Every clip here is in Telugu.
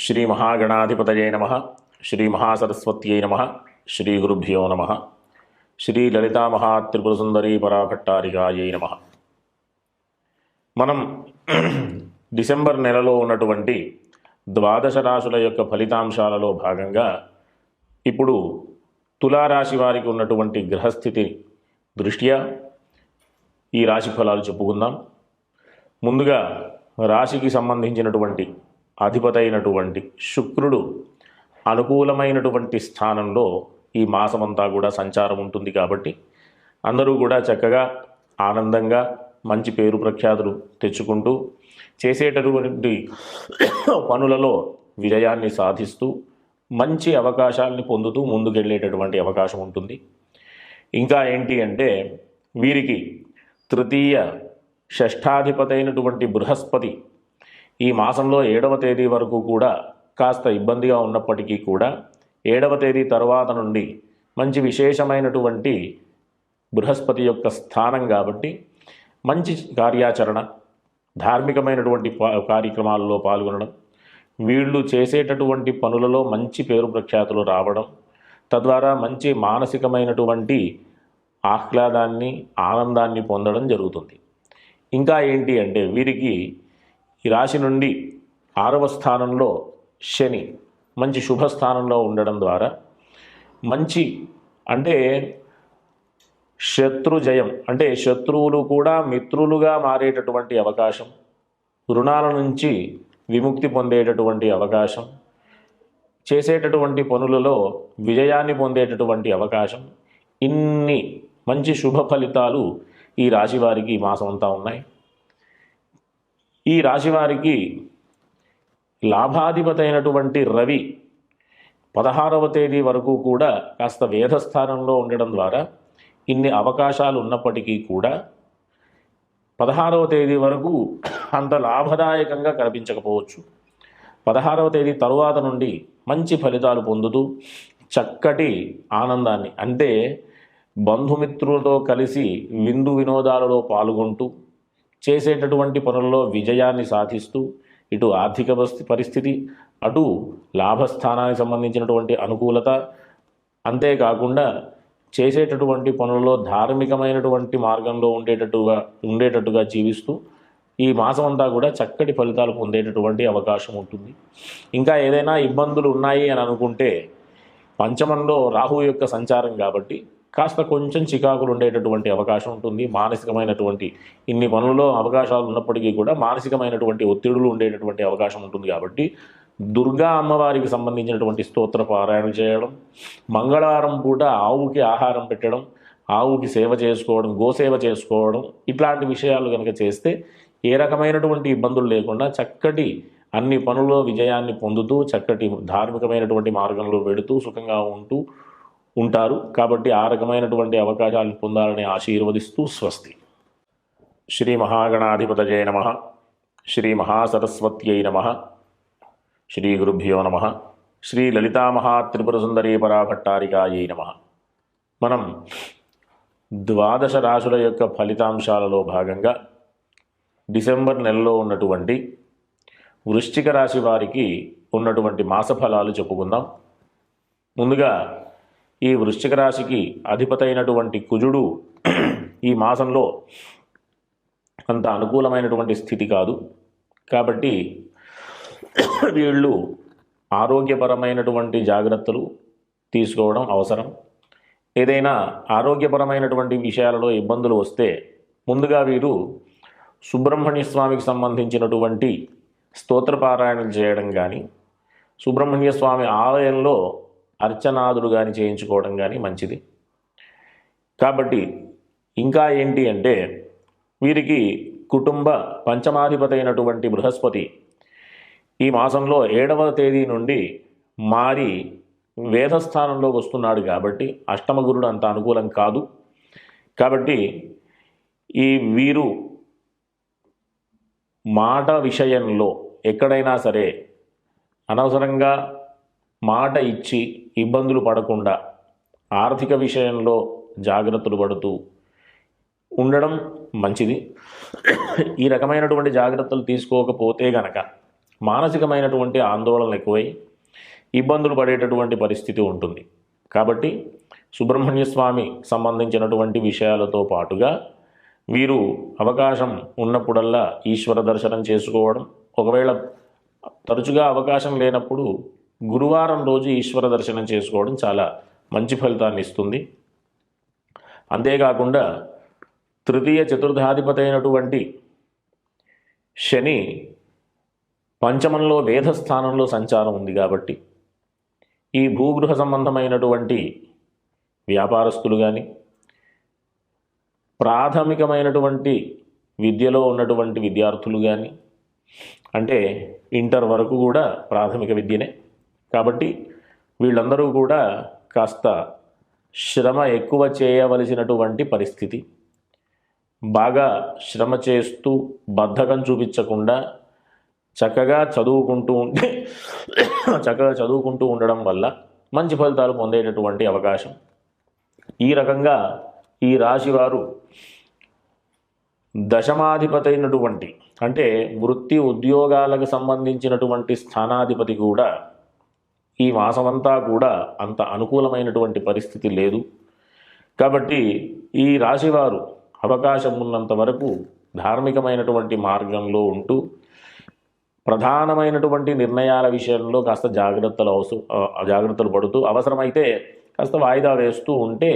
శ్రీ మహాగణాధిపతయే నమః. శ్రీ మహాసరస్వత్యై నమః. శ్రీ గురుభ్యో నమః. శ్రీ లలితా మహాత్రిపురసుందరీ పరాభట్టారికాయై నమః. మనం డిసెంబర్ నెలలో ఉన్నటువంటి ద్వాదశ రాశుల యొక్క ఫలితాంశాలలో భాగంగా ఇప్పుడు తులారాశి వారికి ఉన్నటువంటి గ్రహస్థితి దృష్ట్యా ఈ రాశి ఫలాలు చెప్పుకుందాం. ముందుగా రాశికి సంబంధించినటువంటి అధిపతైనటువంటి శుక్రుడు అనుకూలమైనటువంటి స్థానంలో ఈ మాసమంతా కూడా సంచారం ఉంటుంది. కాబట్టి అందరూ కూడా చక్కగా ఆనందంగా మంచి పేరు ప్రఖ్యాతులు తెచ్చుకుంటూ చేసేటటువంటి పనులలో విజయాన్ని సాధిస్తూ మంచి అవకాశాలని పొందుతూ ముందుకెళ్ళేటటువంటి అవకాశం ఉంటుంది. ఇంకా ఏంటి అంటే వీరికి తృతీయ షష్ఠాధిపతైనటువంటి బృహస్పతి ఈ మాసంలో 7వ తేదీ వరకు కూడా కాస్త ఇబ్బందిగా ఉన్నప్పటికీ కూడా 7వ తేదీ తర్వాత నుండి మంచి విశేషమైనటువంటి బృహస్పతి యొక్క స్థానం కాబట్టి మంచి కార్యాచరణ, ధార్మికమైనటువంటి కార్యక్రమాలలో పాల్గొనడం, వీళ్ళు చేసేటటువంటి పనులలో మంచి పేరు ప్రఖ్యాతులు రావడం, తద్వారా మంచి మానసికమైనటువంటి ఆహ్లాదాన్ని, ఆనందాన్ని పొందడం జరుగుతుంది. ఇంకా ఏంటి అంటే వీరికి ఈ రాశి నుండి 6వ స్థానంలో శని మంచి శుభస్థానంలో ఉండడం ద్వారా మంచి అంటే శత్రుజయం, అంటే శత్రువులు కూడా మిత్రులుగా మారేటటువంటి అవకాశం, రుణాల నుంచి విముక్తి పొందేటటువంటి అవకాశం, చేసేటటువంటి పనులలో విజయాన్ని పొందేటటువంటి అవకాశం, ఇన్ని మంచి శుభ ఫలితాలు ఈ రాశి వారికి ఈ మాసం అంతా ఉన్నాయి. ఈ రాశివారికి లాభాధిపతైనటువంటి రవి 16వ తేదీ వరకు కూడా కాస్త వేధస్థానంలో ఉండడం ద్వారా ఇన్ని అవకాశాలు ఉన్నప్పటికీ కూడా 16వ తేదీ వరకు అంత లాభదాయకంగా కనిపించకపోవచ్చు. 16వ తేదీ తరువాత నుండి మంచి ఫలితాలు పొందుతూ చక్కటి ఆనందాన్ని, అంటే బంధుమిత్రులతో కలిసి విందు వినోదాలలో పాల్గొంటూ చేసేటటువంటి పనుల్లో విజయాన్ని సాధిస్తూ ఇటు ఆర్థిక పరిస్థితి, అటు లాభస్థానానికి సంబంధించినటువంటి అనుకూలత, అంతేకాకుండా చేసేటటువంటి పనుల్లో ధార్మికమైనటువంటి మార్గంలో ఉండేటట్టుగా జీవిస్తూ ఈ మాసం అంతా కూడా చక్కటి ఫలితాలు పొందేటటువంటి అవకాశం ఉంటుంది. ఇంకా ఏదైనా ఇబ్బందులు ఉన్నాయి అని అనుకుంటే పంచమంలో రాహు యొక్క సంచారం కాబట్టి కాస్త కొంచెం చికాకులు ఉండేటటువంటి అవకాశం ఉంటుంది. మానసికమైనటువంటి ఇన్ని పనుల్లో అవకాశాలు ఉన్నప్పటికీ కూడా మానసికమైనటువంటి ఒత్తిడులు ఉండేటటువంటి అవకాశం ఉంటుంది. కాబట్టి దుర్గా అమ్మవారికి సంబంధించినటువంటి స్తోత్ర పారాయణ చేయడం, మంగళవారం పూట ఆవుకి ఆహారం పెట్టడం, ఆవుకి సేవ చేసుకోవడం, గోసేవ చేసుకోవడం, ఇట్లాంటి విషయాలు కనుక చేస్తే ఏ రకమైనటువంటి ఇబ్బందులు లేకుండా చక్కటి అన్ని పనుల్లో విజయాన్ని పొందుతూ చక్కటి ధార్మికమైనటువంటి మార్గంలో వెళుతూ సుఖంగా ఉంటారు. కాబట్టి ఆ రకమైనటువంటి అవకాశాలను పొందాలని ఆశీర్వదిస్తూ స్వస్తి. శ్రీ మహాగణాధిపతయే నమః. శ్రీ మహాసరస్వత్యై నమః. శ్రీ గురుభ్యో నమః. శ్రీ లలితా మహాత్రిపురసుందరీ పరాభట్టారికాయై నమః. మనం ద్వాదశ రాశుల యొక్క ఫలితాంశాలలో భాగంగా డిసెంబర్ నెలలో ఉన్నటువంటి వృశ్చిక రాశి వారికి ఉన్నటువంటి మాసఫలాలు చెప్పుకుందాం. ముందుగా ఈ వృశ్చిక రాశికి అధిపతైనటువంటి కుజుడు ఈ మాసంలో అంత అనుకూలమైనటువంటి స్థితి కాదు. కాబట్టి వీళ్ళు ఆరోగ్యపరమైనటువంటి జాగ్రత్తలు తీసుకోవడం అవసరం. ఏదైనా ఆరోగ్యపరమైనటువంటి విషయాలలో ఇబ్బందులు వస్తే ముందుగా వీరు సుబ్రహ్మణ్య స్వామికి సంబంధించినటువంటి స్తోత్రపారాయణలు చేయడం కానీ, సుబ్రహ్మణ్య స్వామి ఆలయంలో అర్చనాదులు కానీ చేయించుకోవడం కానీ మంచిది. కాబట్టి ఇంకా ఏంటి అంటే వీరికి కుటుంబ పంచమాధిపతైనటువంటి బృహస్పతి ఈ మాసంలో 7వ తేదీ నుండి మారి వేధస్థానంలోకి వస్తున్నాడు. కాబట్టి అష్టమ గురుడు అంత అనుకూలం కాదు. కాబట్టి వీరు మాట విషయంలో ఎక్కడైనా సరే అనవసరంగా మాట ఇచ్చి ఇబ్బందులు పడకుండా ఆర్థిక విషయంలో జాగ్రత్తలు పడుతూ ఉండడం మంచిది. ఈ రకమైనటువంటి జాగ్రత్తలు తీసుకోకపోతే గనక మానసికమైనటువంటి ఆందోళన ఎక్కువై ఇబ్బందులు పడేటటువంటి పరిస్థితి ఉంటుంది. కాబట్టి సుబ్రహ్మణ్య స్వామి సంబంధించినటువంటి విషయాలతో పాటుగా వీరు అవకాశం ఉన్నప్పుడల్లా ఈశ్వర దర్శనం చేసుకోవడం, ఒకవేళ తరచుగా అవకాశం లేనప్పుడు గురువారం రోజు ఈశ్వర దర్శనం చేసుకోవడం చాలా మంచి ఫలితాన్ని ఇస్తుంది. అంతేకాకుండా తృతీయ చతుర్థాధిపతి అయినటువంటి శని పంచమంలో వేధస్థానంలో సంచారం ఉంది కాబట్టి ఈ భూగృహ సంబంధమైనటువంటి వ్యాపారస్తులు కానీ, ప్రాథమికమైనటువంటి విద్యలో ఉన్నటువంటి విద్యార్థులు కానీ, అంటే ఇంటర్ వరకు కూడా ప్రాథమిక విద్యనే కాబట్టి వీళ్ళందరూ కూడా కాస్త శ్రమ ఎక్కువ చేయవలసినటువంటి పరిస్థితి. బాగా శ్రమ చేస్తూ బద్ధకం చూపించకుండా చక్కగా చదువుకుంటూ ఉండడం వల్ల మంచి ఫలితాలు పొందేటటువంటి అవకాశం. ఈ రకంగా ఈ రాశివారు దశమాధిపతి అయినటువంటి, అంటే వృత్తి ఉద్యోగాలకు సంబంధించినటువంటి స్థానాధిపతి కూడా ఈ మాసమంతా కూడా అంత అనుకూలమైనటువంటి పరిస్థితి లేదు. కాబట్టి ఈ రాశివారు అవకాశం ఉన్నంత వరకు ధార్మికమైనటువంటి మార్గంలో ఉంటూ ప్రధానమైనటువంటి నిర్ణయాల విషయంలో కాస్త జాగ్రత్తలు పడుతూ అవసరమైతే కాస్త వాయిదా వేస్తూ ఉంటే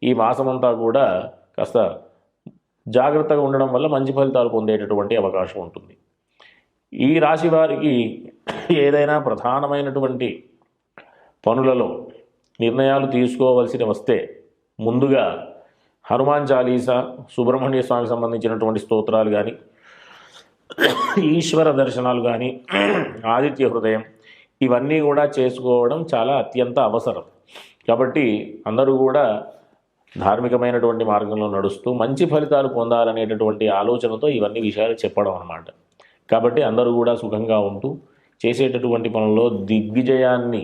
ఈ మాసమంతా కూడా కాస్త జాగ్రత్తగా ఉండడం వల్ల మంచి ఫలితాలు పొందేటటువంటి అవకాశం ఉంటుంది. ఈ రాశి వారికి ఏదైనా ప్రధానమైనటువంటి పనులలో నిర్ణయాలు తీసుకోవాల్సి వస్తే ముందుగా హనుమాన్ చాలీసా, సుబ్రహ్మణ్య స్వామికి సంబంధించినటువంటి స్తోత్రాలు కానీ, ఈశ్వర దర్శనాలు కానీ, ఆదిత్య హృదయం ఇవన్నీ కూడా చేసుకోవడం చాలా అత్యంత అవసరం. కాబట్టి అందరూ కూడా ధార్మికమైనటువంటి మార్గంలో నడుస్తూ మంచి ఫలితాలు పొందాలనేటటువంటి ఆలోచనతో ఇవన్నీ విషయాలు చెప్పడం అన్నమాట. కాబట్టి అందరూ కూడా సుఖంగా ఉంటూ చేసేటటువంటి పనుల్లో దిగ్విజయాన్ని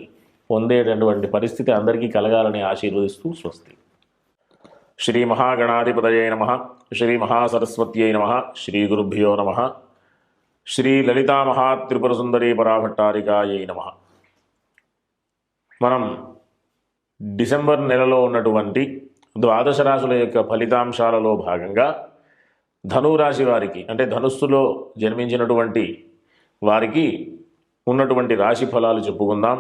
పొందేటటువంటి పరిస్థితి అందరికీ కలగాలని ఆశీర్వదిస్తూ స్వస్తి. శ్రీ మహాగణాధిపతయే నమః. శ్రీ మహాసరస్వత్యై నమః. శ్రీ గురుభ్యో నమః. శ్రీ లలితా మహాత్రిపుర సుందరీ పరాభట్టారికాయై నమః. మనం డిసెంబర్ నెలలో ఉన్నటువంటి ద్వాదశ రాశుల యొక్క ఫలితాంశాలలో భాగంగా ధనురాశి వారికి, అంటే ధనుస్సులో జన్మించినటువంటి వారికి ఉన్నటువంటి రాశి ఫలాలు చెప్పుకుందాం.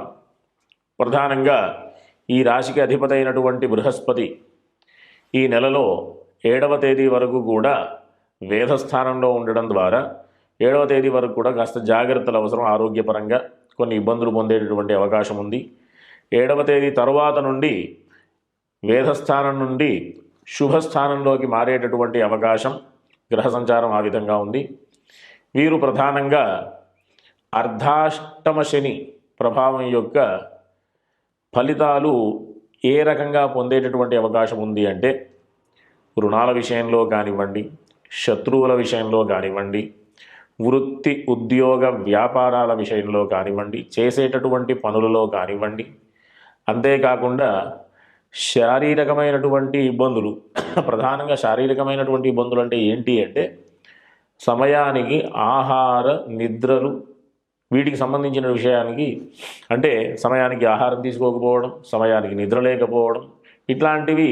ప్రధానంగా ఈ రాశికి అధిపతి అయినటువంటి బృహస్పతి ఈ నెలలో 7వ తేదీ వరకు కూడా వేధస్థానంలో ఉండడం ద్వారా 7వ తేదీ వరకు కూడా కాస్త జాగ్రత్తలు అవసరం. ఆరోగ్యపరంగా కొన్ని ఇబ్బందులు పొందేటటువంటి అవకాశం ఉంది. 7వ తేదీ తరువాత నుండి వేధస్థానం నుండి శుభస్థానంలోకి మారేటటువంటి అవకాశం, గ్రహ సంచారం ఆ విధంగా ఉంది. వీరు ప్రధానంగా అర్ధాష్టమ శని ప్రభావం యొక్క ఫలితాలు ఏ రకంగా పొందేటటువంటి అవకాశం ఉంది అంటే, రుణాల విషయంలో కానివ్వండి, శత్రువుల విషయంలో కానివ్వండి, వృత్తి ఉద్యోగ వ్యాపారాల విషయంలో కానివ్వండి, చేసేటటువంటి పనులలో కానివ్వండి, అంతేకాకుండా శారీరకమైనటువంటి ఇబ్బందులు, ప్రధానంగా శారీరకమైనటువంటి ఇబ్బందులు అంటే ఏంటి అంటే సమయానికి ఆహార నిద్రలు, వీటికి సంబంధించిన విషయానికి, అంటే సమయానికి ఆహారం తీసుకోకపోవడం, సమయానికి నిద్ర లేకపోవడం, ఇట్లాంటివి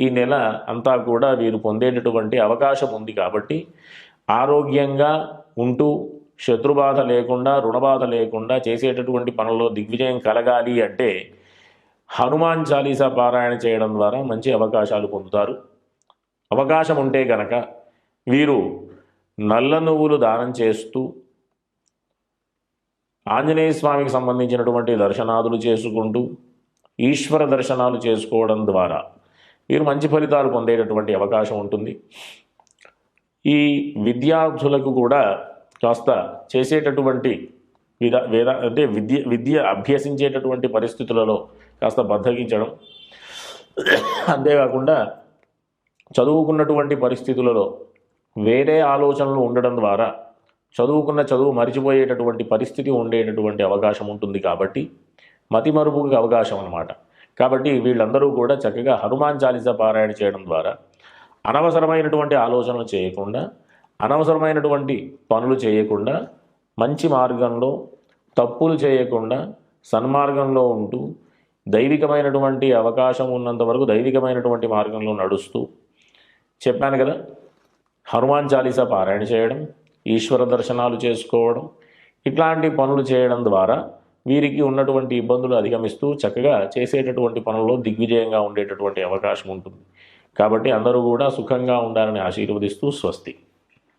ఈ నెల అంతా కూడా వీరు పొందేటటువంటి అవకాశం ఉంది. కాబట్టి ఆరోగ్యంగా ఉంటూ శత్రుబాధ లేకుండా, రుణబాధ లేకుండా చేసేటటువంటి పనుల్లో దిగ్విజయం కలగాలి అంటే హనుమాన్ చాలీసా పారాయణ చేయడం ద్వారా మంచి అవకాశాలు పొందుతారు. అవకాశం ఉంటే కనుక వీరు నల్ల నువ్వులు దానం చేస్తూ ఆంజనేయ స్వామికి సంబంధించినటువంటి దర్శనాదులు చేసుకుంటూ ఈశ్వర దర్శనాలు చేసుకోవడం ద్వారా వీరు మంచి ఫలితాలు పొందేటటువంటి అవకాశం ఉంటుంది. ఈ విద్యార్థులకు కూడా కాస్త చేసేటటువంటి అంటే విద్య అభ్యసించేటటువంటి పరిస్థితులలో కాస్త బద్దగించడం, అంతేకాకుండా చదువుకున్నటువంటి పరిస్థితులలో వేరే ఆలోచనలు ఉండడం ద్వారా చదువుకున్న చదువు మరిచిపోయేటటువంటి పరిస్థితి ఉండేటటువంటి అవకాశం ఉంటుంది. కాబట్టి మతిమరుపుకి అవకాశం అన్నమాట. కాబట్టి వీళ్ళందరూ కూడా చక్కగా హనుమాన్ చాలీసా పారాయణ చేయడం ద్వారా అనవసరమైనటువంటి ఆలోచనలు చేయకుండా, అనవసరమైనటువంటి పనులు చేయకుండా మంచి మార్గంలో తప్పులు చేయకుండా సన్మార్గంలో ఉంటూ దైవికమైనటువంటి అవకాశం ఉన్నంత వరకు దైవికమైనటువంటి మార్గంలో నడుస్తూ, చెప్పాను కదా, హనుమాన్ చాలీసా పారాయణ చేయడం, ఈశ్వర దర్శనాలు చేసుకోవడం, ఇట్లాంటి పనులు చేయడం ద్వారా వీరికి ఉన్నటువంటి ఇబ్బందులు అధిగమిస్తూ చక్కగా చేసేటటువంటి పనుల్లో దిగ్విజయంగా ఉండేటటువంటి అవకాశం ఉంటుంది. కాబట్టి అందరూ కూడా సుఖంగా ఉండాలని ఆశీర్వదిస్తూ స్వస్తి.